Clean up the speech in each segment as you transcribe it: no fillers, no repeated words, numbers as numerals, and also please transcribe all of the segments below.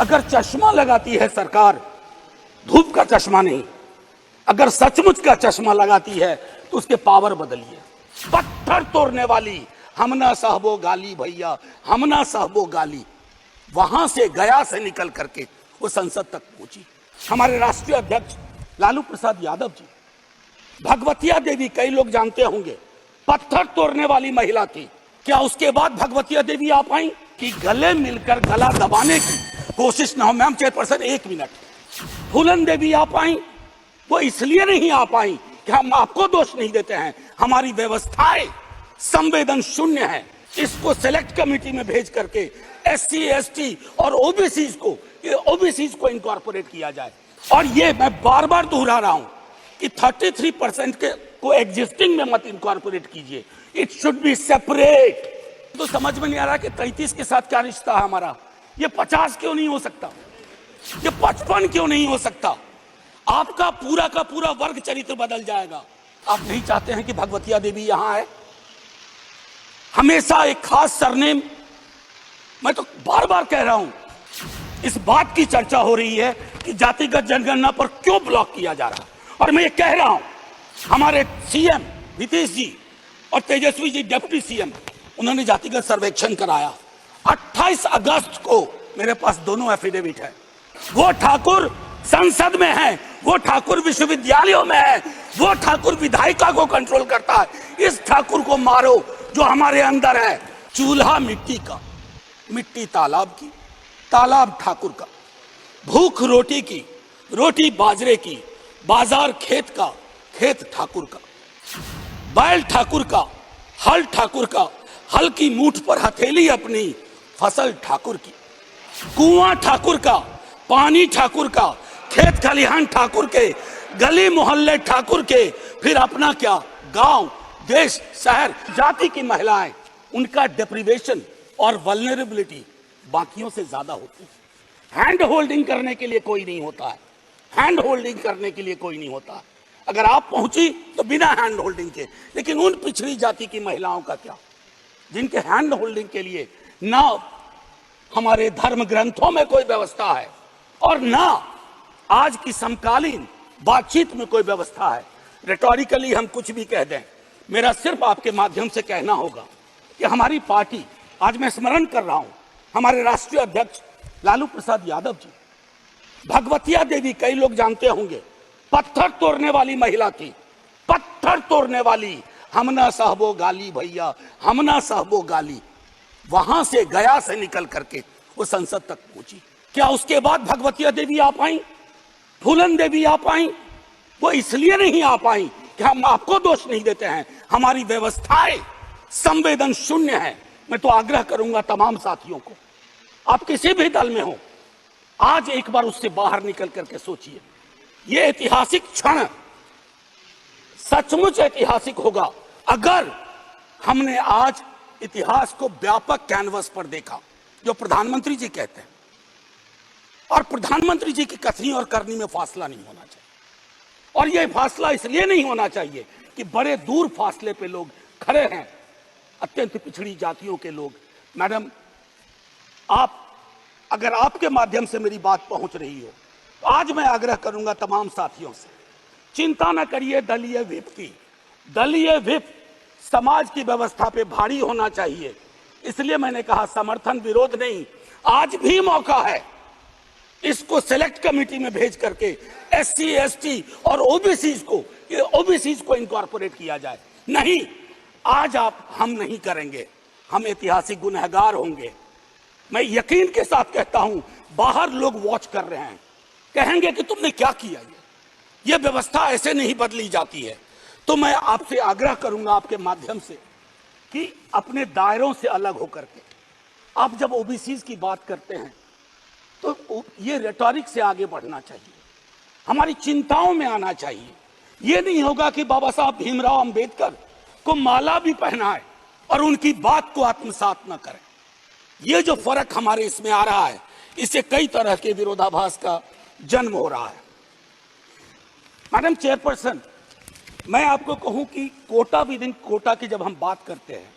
अगर चश्मा लगाती है सरकार, धूप का चश्मा नहीं, अगर सचमुच का चश्मा लगाती है तो उसके पावर बदलिए। पत्थर तोड़ने वाली हमना साहबो गाली भैया, हमना साहबो गाली, वहां से गया से निकल करके वो संसद तक पहुंची। हमारे राष्ट्रीय अध्यक्ष लालू प्रसाद यादव जी, भगवतिया देवी, कई लोग जानते होंगे, पत्थर तोड़ने वाली महिला थी। क्या उसके बाद भगवतिया देवी आ पाई कि गले मिलकर गला दबाने की कोशिश ना हो? Ma'am chairperson, 1 minute. Phoolan Devi आ पाई, वो इसलिए नहीं आ पाई कि हम आपको दोष नहीं देते हैं, हमारी व्यवस्थाएं संवेदन शून्य है। इसको सेलेक्ट कमेटी में भेज करके SC ST और ओबीसी को इनकॉर्पोरेट किया जाए। और ये मैं बार बार दोहरा रहा हूं कि 33% के को एग्जिस्टिंग में मत इनकॉर्पोरेट कीजिए, इट शुड बी सेपरेट। तो समझ में नहीं आ रहा कि 33 के साथ क्या रिश्ता है हमारा? ये 50 क्यों नहीं हो सकता? ये 55 क्यों नहीं हो सकता? आपका पूरा का पूरा वर्ग चरित्र बदल जाएगा। आप नहीं चाहते हैं कि भगवतिया देवी यहां है? हमेशा एक खास सरनेम, मैं तो बार बार कह रहा हूं, इस बात की चर्चा हो रही है कि जातिगत जनगणना पर क्यों ब्लॉक किया जा रहा है। और मैं ये कह रहा हूं, हमारे सीएम नीतीश जी और तेजस्वी जी डिप्टी सीएम, उन्होंने जातिगत सर्वेक्षण कराया। 28 अगस्त को मेरे पास दोनों एफिडेविट है। वो ठाकुर संसद में है, वो ठाकुर विश्वविद्यालयों में है, वो ठाकुर विधायिका को कंट्रोल करता है। इस ठाकुर को मारो जो हमारे अंदर है। चूल्हा मिट्टी का, मिट्टी तालाब की, तालाब ठाकुर का, भूख रोटी की, रोटी बाजरे की, बाजार खेत का, खेत ठाकुर का, बैल ठाकुर का, हल ठाकुर का, हल की मूठ पर हथेली अपनी, फसल ठाकुर की, कुआं ठाकुर का, पानी ठाकुर का, खेत खलिहान ठाकुर के, गली मोहल्ले ठाकुर के, फिर अपना क्या, गांव, देश, शहर। जाति की महिलाएं, उनका डिप्रिवेशन और वल्नरेबिलिटी बाकियों से ज्यादा होती है। हैंड होल्डिंग करने के लिए कोई नहीं होता है, हैंड होल्डिंग करने के लिए कोई नहीं होता है। अगर आप पहुंची तो बिना हैंड होल्डिंग के। लेकिन उन पिछड़ी जाति की महिलाओं का क्या, जिनके हैंड होल्डिंग के लिए ना हमारे धर्म ग्रंथों में कोई व्यवस्था है और ना आज की समकालीन बातचीत में कोई व्यवस्था है। रेटोरिकली हम कुछ भी कह दें, मेरा सिर्फ आपके माध्यम से कहना होगा कि हमारी पार्टी, आज मैं स्मरण कर रहा हूं, हमारे राष्ट्रीय अध्यक्ष लालू प्रसाद यादव जी, भगवतिया देवी, कई लोग जानते होंगे, पत्थर तोड़ने वाली महिला थी। पत्थर तोड़ने वाली हमना साहबो गाली भैया, हमना साहबो गाली, वहां से गया से निकल करके वो संसद तक पहुंची। क्या उसके बाद भगवतिया देवी आ पाई, फूलन देवी आ पाई? वो इसलिए नहीं आ पाई कि हम आपको दोष नहीं देते हैं, हमारी व्यवस्थाएं संवेदन शून्य है। मैं तो आग्रह करूंगा तमाम साथियों को, आप किसी भी दल में हो, आज एक बार उससे बाहर निकल करके सोचिए। ये ऐतिहासिक क्षण सचमुच ऐतिहासिक होगा अगर हमने आज इतिहास को व्यापक कैनवस पर देखा, जो प्रधानमंत्री जी कहते हैं। और प्रधानमंत्री जी की कथनी और करनी में फासला नहीं होना चाहिए। और यह फासला इसलिए नहीं होना चाहिए कि बड़े दूर फासले पे लोग खड़े हैं, अत्यंत पिछड़ी जातियों के लोग। मैडम, आप, अगर आपके माध्यम से मेरी बात पहुंच रही हो, तो आज मैं आग्रह करूंगा तमाम साथियों से, चिंता न करिए दलीय व्हिप की। दलीय व्हिप समाज की व्यवस्था पे भारी होना चाहिए। इसलिए मैंने कहा समर्थन विरोध नहीं, आज भी मौका है। इसको सेलेक्ट कमेटी में भेज करके SC ST और ओबीसी को इनकॉर्पोरेट किया जाए। नहीं, आज हम नहीं करेंगे, हम ऐतिहासिक गुनहगार होंगे। मैं यकीन के साथ कहता हूं, बाहर लोग वॉच कर रहे हैं, कहेंगे कि तुमने क्या किया। ये व्यवस्था ऐसे नहीं बदली जाती है। तो मैं आपसे आग्रह करूंगा आपके माध्यम से कि अपने दायरों से अलग होकर के आप जब ओबीसी की बात करते हैं तो ये रेटोरिक से आगे बढ़ना चाहिए, हमारी चिंताओं में आना चाहिए। ये नहीं होगा कि बाबा साहब भीमराव अंबेडकर को माला भी पहनाए और उनकी बात को आत्मसात न करें। ये जो फर्क हमारे इसमें आ रहा है, इससे कई तरह के विरोधाभास का जन्म हो रहा है। मैडम चेयरपर्सन, मैं आपको कहूं कि कोटा विद इन कोटा की जब हम बात करते हैं,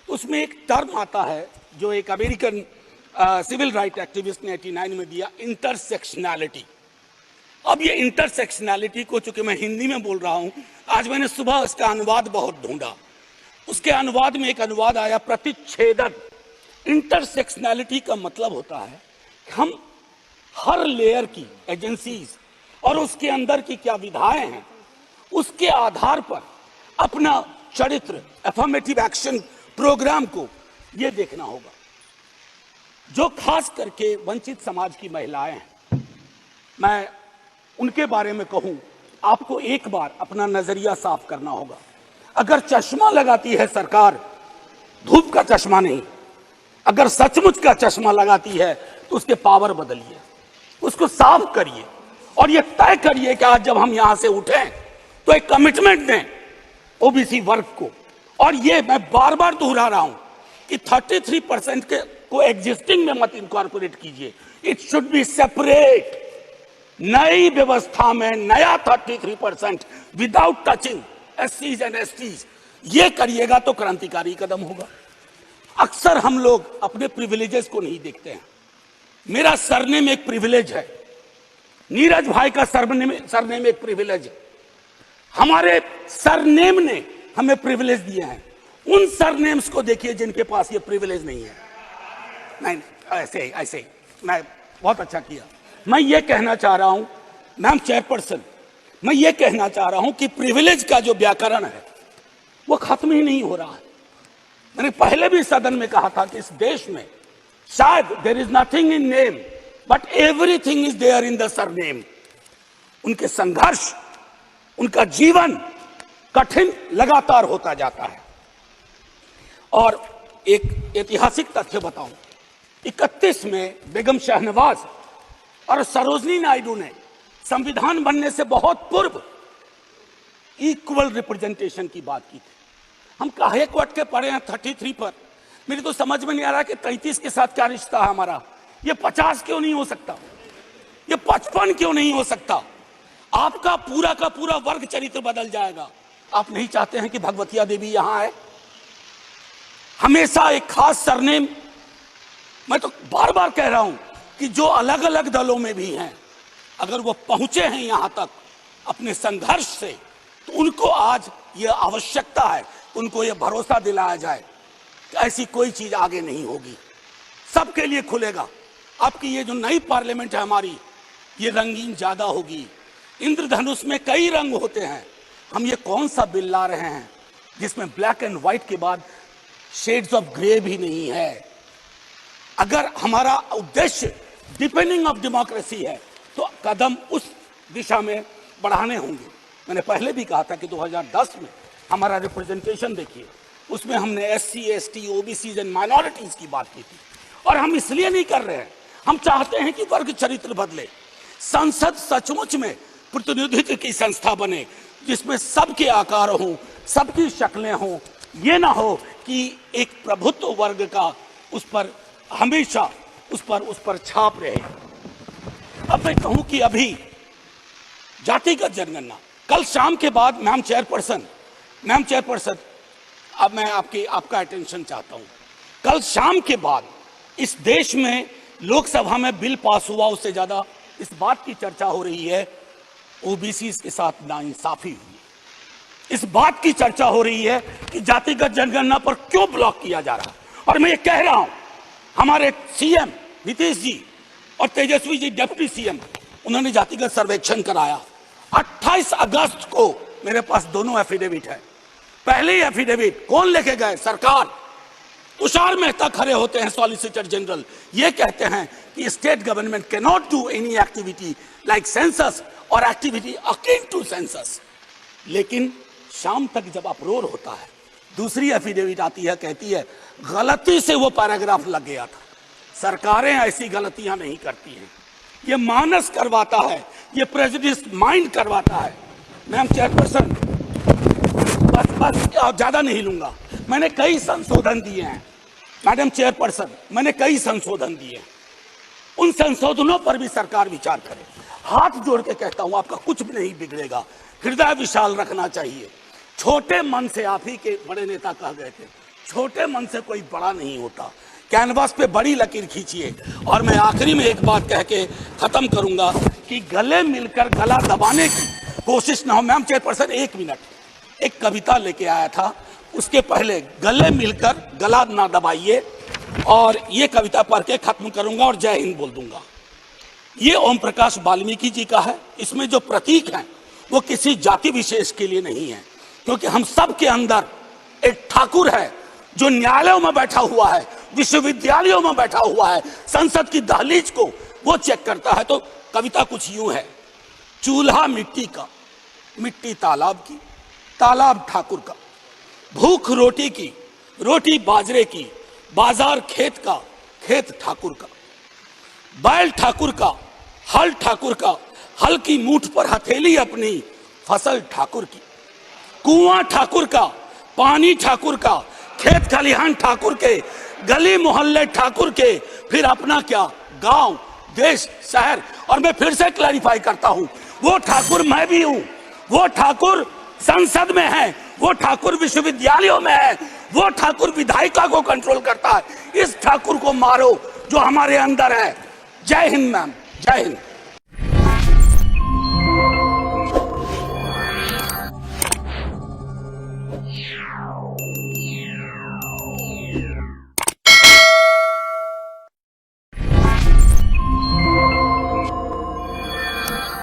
उसमें एक टर्म आता है जो एक अमेरिकन सिविल राइट एक्टिविस्ट ने 89 में दिया, इंटरसेक्शनैलिटी। अब ये इंटरसेक्शनैलिटी को, चूंकि मैं हिंदी में बोल रहा हूं, आज मैंने सुबह इसका अनुवाद बहुत ढूंढा, उसके अनुवाद में एक अनुवाद आया, प्रतिच्छेदन। इंटरसेक्शनैलिटी का मतलब होता है कि हम हर लेयर की एजेंसीज और उसके अंदर की क्या विधाएं हैं, उसके आधार पर अपना चरित्र, अफर्मेटिव एक्शन प्रोग्राम को ये देखना होगा। जो खास करके वंचित समाज की महिलाएं हैं, मैं उनके बारे में कहूं, आपको एक बार अपना नजरिया साफ करना होगा। अगर चश्मा लगाती है सरकार, धूप का चश्मा नहीं, अगर सचमुच का चश्मा लगाती है तो उसके पावर बदलिए, उसको साफ करिए और ये तय करिए कि आज जब हम यहां से उठें तो एक कमिटमेंट दें ओबीसी वर्ग को। और ये मैं बार बार दोहरा रहा हूं कि 33% के को एग्जिस्टिंग में मत इनकॉर्पोरेट कीजिए, इट शुड बी सेपरेट। नई व्यवस्था में नया 33% विदाउट टचिंग एससीज एंड एसटीज, ये करिएगा तो क्रांतिकारी कदम होगा। अक्सर हम लोग अपने प्रिविलेजेस को नहीं देखते हैं। मेरा सरनेम एक प्रिविलेज है, नीरज भाई का सरनेम एक प्रिविलेज है। हमारे सरनेम ने हमें प्रिविलेज दिए हैं। उन सरनेम्स को देखिए जिनके पास ये प्रिविलेज नहीं है। नहीं, ऐसे ही मैं बहुत अच्छा किया। मैं ये कहना चाह रहा हूं मैम चेयरपर्सन, मैं ये कहना चाह रहा हूं कि प्रिविलेज का जो व्याकरण है वो खत्म ही नहीं हो रहा है। मैंने पहले भी सदन में कहा था कि इस देश में शायद there is nothing in name but everything is there in the surname. उनके संघर्ष, उनका जीवन कठिन लगातार होता जाता है। और एक ऐतिहासिक तथ्य बताऊं, 31 में बेगम शहनवाज और सरोजनी नायडू ने संविधान बनने से बहुत पूर्व इक्वल रिप्रेजेंटेशन की बात की थी। हम काहे को अटके पड़े हैं 33 पर? मेरी तो समझ में नहीं आ रहा कि 33 के साथ क्या रिश्ता है हमारा। ये 50 क्यों नहीं हो सकता? ये 55 क्यों नहीं हो सकता? आपका पूरा का पूरा वर्ग चरित्र बदल जाएगा। आप नहीं चाहते हैं कि भगवतिया देवी यहां आए? हमेशा एक खास सरनेम। मैं तो बार बार कह रहा हूं कि जो अलग अलग दलों में भी हैं, अगर वो पहुंचे हैं यहां तक अपने संघर्ष से, तो उनको आज ये आवश्यकता है, उनको ये भरोसा दिलाया जाए कि ऐसी कोई चीज आगे नहीं होगी, सबके लिए खुलेगा। आपकी ये जो नई पार्लियामेंट है हमारी, ये रंगीन ज्यादा होगी। इंद्रधनुष में कई रंग होते हैं। हम ये कौन सा बिल ला रहे हैं जिसमें ब्लैक एंड व्हाइट के बाद शेड्स ऑफ ग्रे भी नहीं है? अगर हमारा उद्देश्य डिपेंडिंग ऑफ डेमोक्रेसी है तो कदम उस दिशा में बढ़ाने होंगे। मैंने पहले भी कहा था कि 2010 में हमारा रिप्रेजेंटेशन देखिए, उसमें हमने SC, ST, OBC and minorities की बात की थी। और हम इसलिए नहीं कर रहे हैं, हम चाहते हैं कि वर्ग चरित्र बदले। संसद सचमुच में प्रतिनिधित्व की संस्था बने जिसमें सबके आकार हों, सबकी शक्लें हों। ये ना हो कि एक प्रभुत्व वर्ग का उस पर हमेशा उस पर छाप रहे। अब मैं कहूं कि अभी जातिगत जनगणना कल शाम के बाद, मैम चेयरपर्सन, अब मैं आपका अटेंशन चाहता हूं। कल शाम के बाद इस देश में लोकसभा में बिल पास हुआ, उससे ज्यादा इस बात की चर्चा हो रही है ओबीसी के साथ नाइंसाफी हुई। इस बात की चर्चा हो रही है कि जातिगत जनगणना पर क्यों ब्लॉक किया जा रहा है। और मैं ये कह रहा हूं, हमारे सीएम नीतीश जी और तेजस्वी जी डिप्टी सीएम, उन्होंने जातिगत सर्वेक्षण कराया। 28 अगस्त को मेरे पास दोनों एफिडेविट है। पहले एफिडेविट कौन लेके गए? सरकार। तुषार मेहता खड़े होते हैं, सॉलिसिटर जनरल, ये कहते हैं कि state government can not do any activity like census और एक्टिविटी अकिन टू सेंसस। लेकिन शाम तक जब अप्रोर होता है, दूसरी एफिडेविट आती है, कहती है गलती से वो पैराग्राफ लग गया था। सरकारें ऐसी गलतियां नहीं करती हैं। ये मानस करवाता है, ये प्रेजुडिस माइंड करवाता है। मैम चेयरपर्सन, बस ज्यादा नहीं लूंगा। मैंने कई संशोधन दिए हैं मैडम चेयरपर्सन, मैंने कई संशोधन दिए। उन संशोधनों पर भी सरकार विचार करे। हाथ जोड़ के कहता हूं, आपका कुछ भी नहीं बिगड़ेगा। हृदय विशाल रखना चाहिए। छोटे मन से, आप ही के बड़े नेता कह गए थे, छोटे मन से कोई बड़ा नहीं होता। कैनवास पे बड़ी लकीर खींचिए। और मैं आखिरी में एक बात कह के खत्म करूंगा कि गले मिलकर गला दबाने की कोशिश ना हो। मैम चेयरपर्सन, 1 मिनट, एक कविता लेके आया था, उसके पहले गले मिलकर गला ना दबाइए, और ये कविता पढ़ के खत्म करूंगा और जय हिंद बोल दूंगा। ये ओम प्रकाश वाल्मीकि जी का है। इसमें जो प्रतीक हैं वो किसी जाति विशेष के लिए नहीं है, क्योंकि हम सब के अंदर एक ठाकुर है जो न्यायालयों में बैठा हुआ है, विश्वविद्यालयों में बैठा हुआ है, संसद की दहलीज को वो चेक करता है। तो कविता कुछ यूं है: चूल्हा मिट्टी का, मिट्टी तालाब की, तालाब ठाकुर का, भूख रोटी की, रोटी बाजरे की, बाजार खेत का, खेत ठाकुर का, बैल ठाकुर का, हल ठाकुर का, हल की मूठ पर हथेली अपनी, फसल ठाकुर की, कुआं ठाकुर का, पानी ठाकुर का, खेत खलिहान ठाकुर के, गली मोहल्ले ठाकुर के, फिर अपना क्या, गांव, देश, शहर। और मैं फिर से क्लैरिफाई करता हूं, वो ठाकुर मैं भी हूं, वो ठाकुर संसद में है, वो ठाकुर विश्वविद्यालयों में है, वो ठाकुर विधायिका को कंट्रोल करता है। इस ठाकुर को मारो जो हमारे अंदर है। जय हिंद मैम, जय हिंद।